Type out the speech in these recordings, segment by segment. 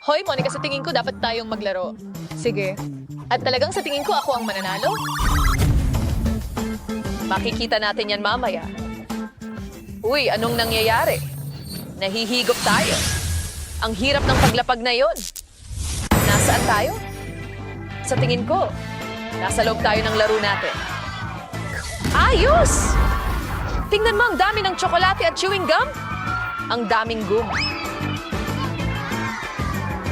Hoy, Monica, sa tingin ko dapat tayong maglaro. Sige. At talagang sa tingin ko ako ang mananalo? Makikita natin yan mamaya. Uy, anong nangyayari? Nahihigop tayo. Ang hirap ng paglapag na yon. Nasaan tayo? Sa tingin ko, nasa loob tayo ng laro natin. Ayos! Tingnan mo ang dami ng tsokolate at chewing gum. Ang daming gum.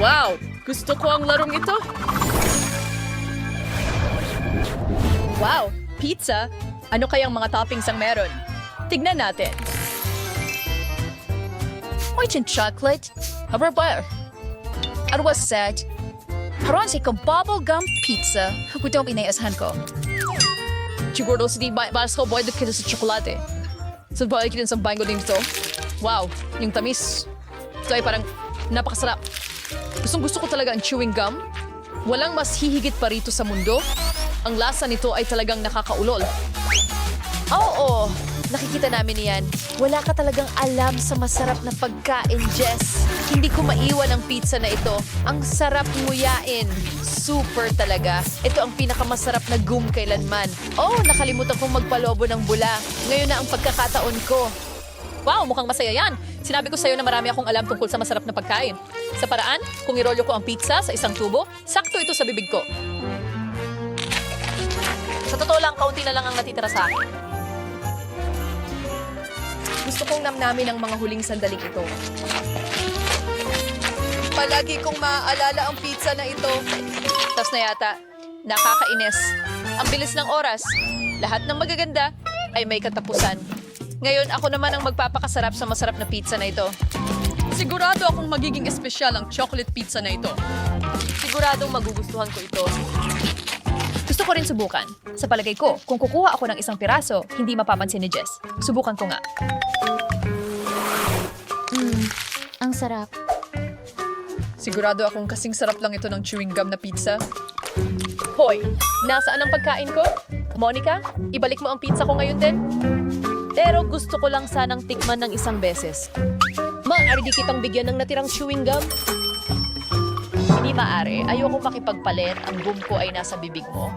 Wow! Gusto ko ang larong ito. Wow! Pizza? Ano kayang mga toppings ang meron? Tignan natin. White and chocolate? However, it was said, haron si bubblegum pizza. Kutong inayashan ko. Siguro si Baras ko boy dito sa tsokolate. So, balik din sa bango din ito. Wow! Yung tamis. Ito ay parang napakasarap. Gustong-gusto ko talaga ang chewing gum. Walang mas hihigit pa rito sa mundo. Ang lasa nito ay talagang nakakaulol. Oo, nakikita namin yan. Wala ka talagang alam sa masarap na pagkain, Jess. Hindi ko maiwan ang pizza na ito. Ang sarap nguyain. Super talaga. Ito ang pinakamasarap na gum kailanman. Oh, nakalimutan kong magpalobo ng bula. Ngayon na ang pagkakataon ko. Wow, mukhang masaya yan. Sinabi ko sa'yo na marami akong alam tungkol sa masarap na pagkain. Sa paraan, kung irolyo ko ang pizza sa isang tubo, sakto ito sa bibig ko. Sa totoo lang, kaunti na lang ang natitira sa akin. Gusto kong namnamin ang mga huling sandaling ito. Palagi kong maaalala ang pizza na ito. Tas na yata, nakakainis. Ang bilis ng oras. Lahat ng magaganda ay may katapusan. Ngayon, ako naman ang magpapakasarap sa masarap na pizza na ito. Sigurado akong magiging espesyal ang chocolate pizza na ito. Siguradong magugustuhan ko ito. Gusto ko rin subukan. Sa palagay ko, kung kukuha ako ng isang piraso, hindi mapapansin ni Jess. Subukan ko nga. Ang sarap. Sigurado akong kasing sarap lang ito ng chewing gum na pizza. Hoy, nasaan ang pagkain ko? Monica, ibalik mo ang pizza ko ngayon din. Pero gusto ko lang sanang tikman ng isang beses. Maaari di kitang bigyan ng natirang chewing gum? Hindi maaari. Ayoko makipagpalit. Ang gum ko ay nasa bibig mo.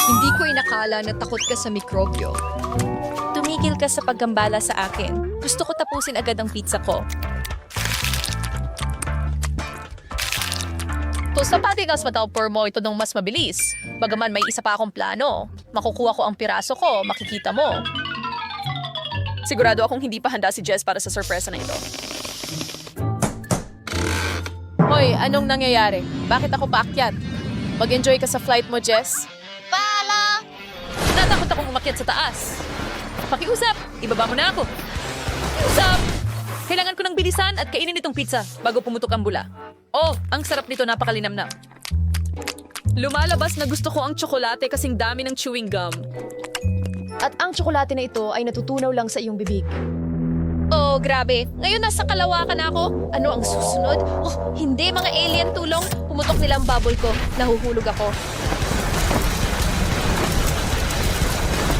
Hindi ko inakala na takot ka sa mikrobyo. Tumigil ka sa paggambala sa akin. Gusto ko tapusin agad ang pizza ko. To sa patigas matapor mo ito ng mas mabilis. Bagaman may isa pa akong plano. Makukuha ko ang piraso ko, makikita mo. Sigurado akong hindi pa handa si Jess para sa sorpresa na ito. Hoy, anong nangyayari? Bakit ako paakyat? Mag-enjoy ka sa flight mo, Jess. Pala! Natakot akong umakyat sa taas. Pakiusap, ibaba mo na ako. Pakiusap! Kailangan ko ng bilisan at kainin itong pizza bago pumutok ang bula. Oh, ang sarap nito, napakalinamnam. Lumalabas na gusto ko ang tsokolate kasing dami ng chewing gum. At ang tsokolate na ito ay natutunaw lang sa iyong bibig. Oh, grabe. Ngayon nasa kalawakan na ako. Ano ang susunod? Oh, hindi, mga alien tulong. Pumutok nila ang bubble ko. Nahuhulog ako.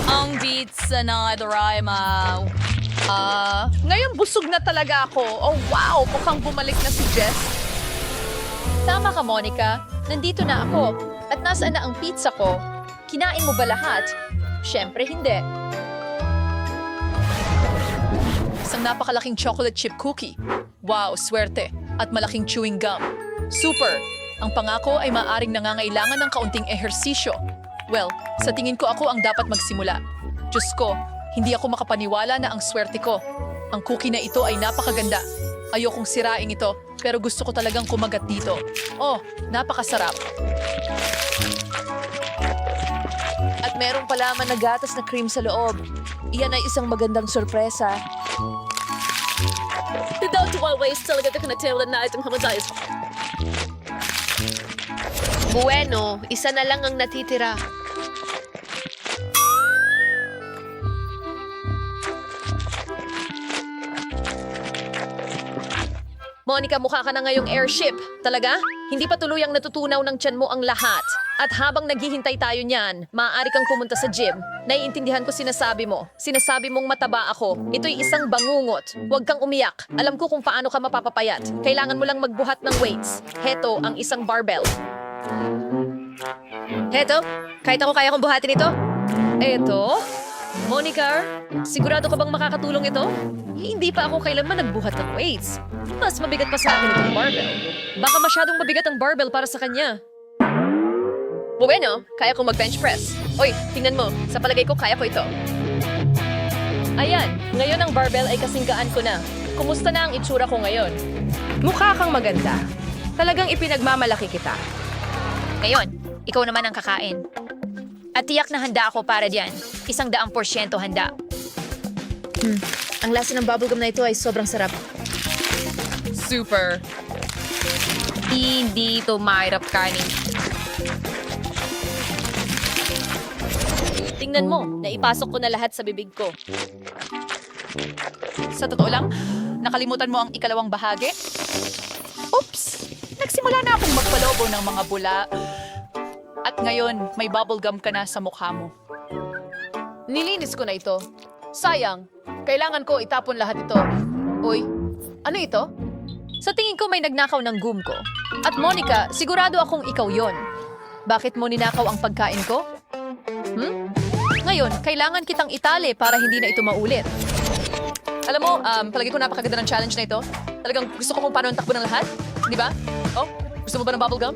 Ang pizza na Doraemon. Ngayon busog na talaga ako. Oh, wow! Mukhang bumalik na si Jess. Tama ka, Monica. Nandito na ako. At nasaan na ang pizza ko? Kinain mo ba lahat? Siyempre, hindi. Isang napakalaking chocolate chip cookie. Wow, swerte. At malaking chewing gum. Super! Ang pangako ay maaring nangangailangan ng kaunting ehersisyo. Well, sa tingin ko ako ang dapat magsimula. Diyos ko, hindi ako makapaniwala na ang swerte ko. Ang cookie na ito ay napakaganda. Ayokong sirain ito, pero gusto ko talagang kumagat dito. Oh, napakasarap. At meron pala man na gatas na cream sa loob. Iyan ay isang magandang sorpresa. Without always talaga ka na tela na itong hamadayas. Bueno, isa na lang ang natitira. Monica, mukha ka na ngayong airship. Talaga? Hindi pa tuluyang natutunaw ng tiyan mo ang lahat. At habang naghihintay tayo niyan, maaari kang pumunta sa gym. Naiintindihan ko sinasabi mo. Sinasabi mong mataba ako. Ito'y isang bangungot. Huwag kang umiyak. Alam ko kung paano ka mapapapayat. Kailangan mo lang magbuhat ng weights. Heto ang isang barbell. Heto, kahit ako kaya kong buhatin ito. Eto, Monica, sigurado ka bang makakatulong ito? Hindi pa ako kailanman nagbuhat ng weights. Mas mabigat pa sa akin itong barbell. Baka masyadong mabigat ang barbell para sa kanya. Bueno, kaya kong mag-bench press. Oy, tingnan mo. Sa palagay ko, kaya ko ito. Ayan, ngayon ang barbell ay kasinggaan ko na. Kumusta na ang itsura ko ngayon? Mukha kang maganda. Talagang ipinagmamalaki kita. Ngayon, ikaw naman ang kakain. At tiyak na handa ako para diyan. 100% handa. Ang lasa ng bubblegum na ito ay sobrang sarap. Super. Hindi ito mahirap kanin. Tingnan mo, naipasok ko na lahat sa bibig ko. Sa totoo lang, nakalimutan mo ang ikalawang bahagi? Oops! Nagsimula na akong magpalobo ng mga bula. At ngayon, may bubblegum ka na sa mukha mo. Nilinis ko na ito. Sayang, kailangan ko itapon lahat ito. Uy, ano ito? Sa tingin ko may nagnakaw ng gum ko. At Monica, sigurado akong ikaw yon. Bakit mo ninakaw ang pagkain ko? Ngayon, kailangan kitang itali para hindi na ito maulit. Alam mo, palagi ko napakaganda ng challenge na ito. Talagang gusto ko kung paano ang takbo ng lahat. Di ba? Oh, gusto mo ba ng bubblegum?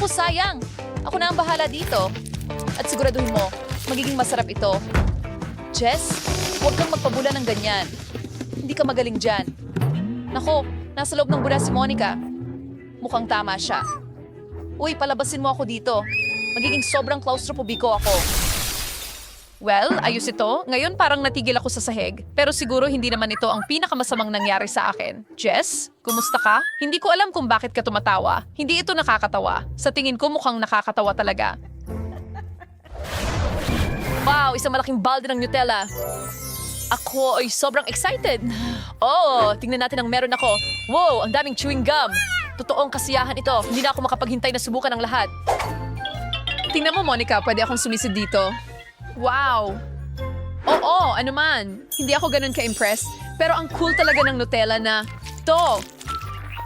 Ako sayang. Ako na ang bahala dito. At siguraduhin mo, magiging masarap ito. Jess, huwag kang magpabula ng ganyan. Hindi ka magaling dyan. Nako, nasa loob ng bula si Monica. Mukhang tama siya. Uy, palabasin mo ako dito. Magiging sobrang claustrofobiko ako. Well, ayos ito. Ngayon parang natigil ako sa sahig. Pero siguro hindi naman ito ang pinakamasamang nangyari sa akin. Jess, kumusta ka? Hindi ko alam kung bakit ka tumatawa. Hindi ito nakakatawa. Sa tingin ko mukhang nakakatawa talaga. Wow, isang malaking balde ng Nutella. Ako ay sobrang excited. Oh, tingnan natin ang meron ako. Wow, ang daming chewing gum. Totoong kasiyahan ito. Hindi na ako makapaghintay na subukan ang lahat. Tingnan mo, Monica, pwede akong sumisid dito. Wow! Oo, ano man. Hindi ako ganun ka-impressed. Pero ang cool talaga ng Nutella na, to,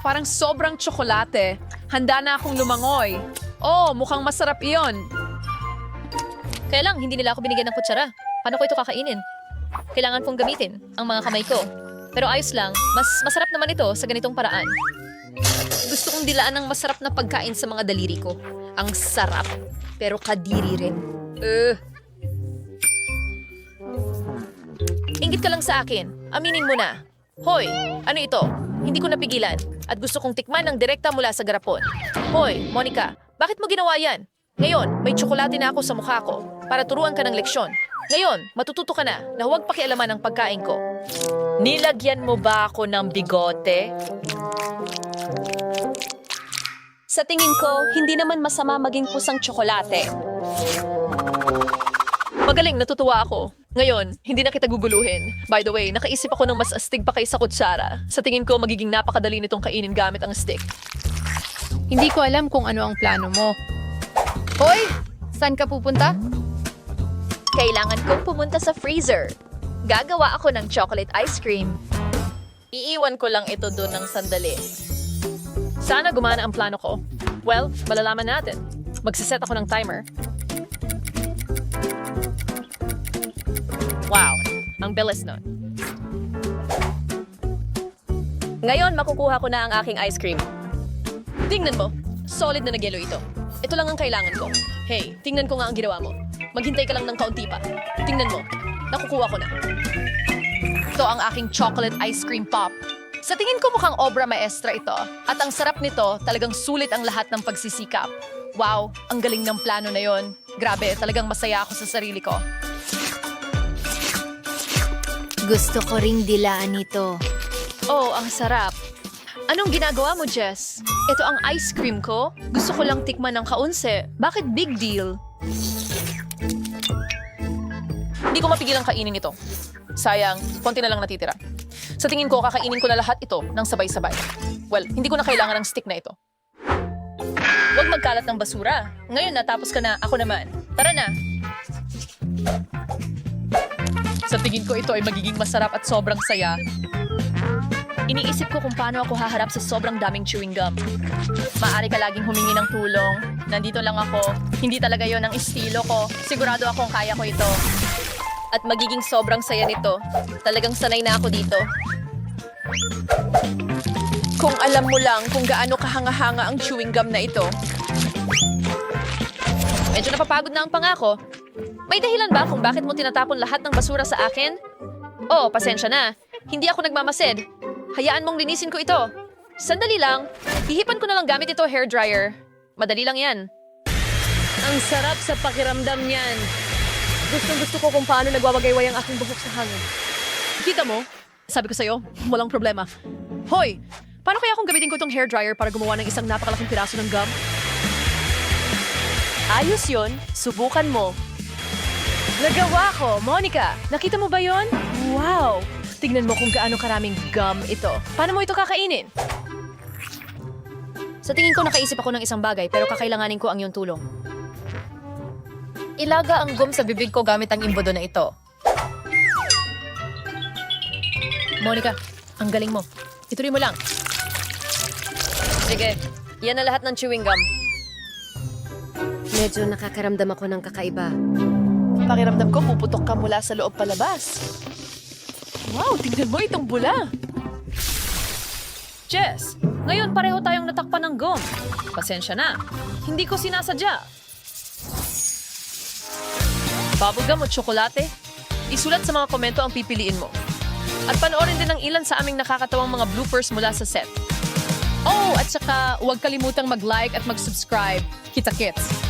parang sobrang tsokolate. Handa na akong lumangoy. Oh, mukhang masarap iyon. Kaya lang, hindi nila ako binigyan ng kutsara. Paano ko ito kakainin? Kailangan kong gamitin ang mga kamay ko. Pero ayos lang, mas masarap naman ito sa ganitong paraan. Gusto kong dilaan ng masarap na pagkain sa mga daliri ko. Ang sarap, pero kadiri rin. Ingit ka lang sa akin. Aminin mo na. Hoy, ano ito? Hindi ko napigilan at gusto kong tikman ng direkta mula sa garapon. Hoy, Monica, bakit mo ginawa yan? Ngayon, may tsokolate na ako sa mukha ko para turuan ka ng leksyon. Ngayon, matututo ka na huwag pakialaman ang pagkain ko. Nilagyan mo ba ako ng bigote? Sa tingin ko, hindi naman masama maging pusang tsokolate. Magaling, natutuwa ako. Ngayon, hindi na kita guguluhin. By the way, nakaisip ako ng mas astig pa kaysa kutsara. Sa tingin ko, magiging napakadali nitong kainin gamit ang stick. Hindi ko alam kung ano ang plano mo. Hoy! Saan ka pupunta? Kailangan kong pumunta sa freezer. Gagawa ako ng chocolate ice cream. Iiwan ko lang ito doon ng sandali. Sana gumana ang plano ko. Well, malalaman natin. Magsiset ako ng timer. Wow, ang bilis nun. Ngayon, makukuha ko na ang aking ice cream. Tingnan mo, solid na nagyelo ito. Ito lang ang kailangan ko. Hey, tingnan ko nga ang ginawa mo. Maghintay ka lang ng kaunti pa. Tingnan mo, nakukuha ko na. Ito ang aking chocolate ice cream pop. Sa tingin ko mukhang obra maestra ito. At ang sarap nito, talagang sulit ang lahat ng pagsisikap. Wow, ang galing ng plano na yon. Grabe, talagang masaya ako sa sarili ko. Gusto ko ring dilaan ito. Oh, ang sarap. Anong ginagawa mo, Jess? Ito ang ice cream ko. Gusto ko lang tikman ng kaunse. Bakit big deal? Hindi ko mapigilang kainin ito. Sayang, konti na lang natitira. Sa tingin ko, kakainin ko na lahat ito ng sabay-sabay. Well, hindi ko na kailangan ng stick na ito. Huwag magkalat ng basura. Ngayon natapos ka na, ako naman. Tara na. Sa tingin ko ito ay magiging masarap at sobrang saya. Iniisip ko kung paano ako haharap sa sobrang daming chewing gum. Maaari ka laging humingi ng tulong. Nandito lang ako. Hindi talaga yon ang estilo ko. Sigurado akong kaya ko ito. At magiging sobrang saya nito. Talagang sanay na ako dito. Kung alam mo lang kung gaano kahanga-hanga ang chewing gum na ito. Medyo napapagod na ang pangako. May dahilan ba kung bakit mo tinatapon lahat ng basura sa akin? Oh, pasensya na. Hindi ako nagmamasid. Hayaan mong linisin ko ito. Sandali lang. Hihipan ko na lang gamit ito hair dryer. Madali lang yan. Ang sarap sa pakiramdam niyan. Gustong-gusto ko kung paano nagwawagayway ang aking buhok sa hangin. Kita mo? Sabi ko sa'yo, walang problema. Hoy! Paano kaya kung gamitin ko itong hair dryer para gumawa ng isang napakalaking piraso ng gum? Ayos yun. Subukan mo. Nagawa ko! Monica, nakita mo ba yon? Wow! Tignan mo kung gaano karaming gum ito. Paano mo ito kakainin? Sa tingin ko nakaisip ako ng isang bagay pero kakailanganin ko ang iyong tulong. Ilaga ang gum sa bibig ko gamit ang imbodo na ito. Monica, ang galing mo. Ituloy mo lang. Sige, yan na lahat ng chewing gum. Medyo nakakaramdam ako ng kakaiba. Pakiramdam ko puputok ka mula sa loob palabas. Wow, tingnan mo itong bula. Jess, ngayon pareho tayong natakpan ng gum. Pasensya na. Hindi ko sinasadya. Bubblegum o tsokolate? Isulat sa mga komento ang pipiliin mo. At panoorin din ang ilan sa aming nakakatawang mga bloopers mula sa set. Oh, at saka huwag kalimutang mag-like at mag-subscribe. Kita-kits!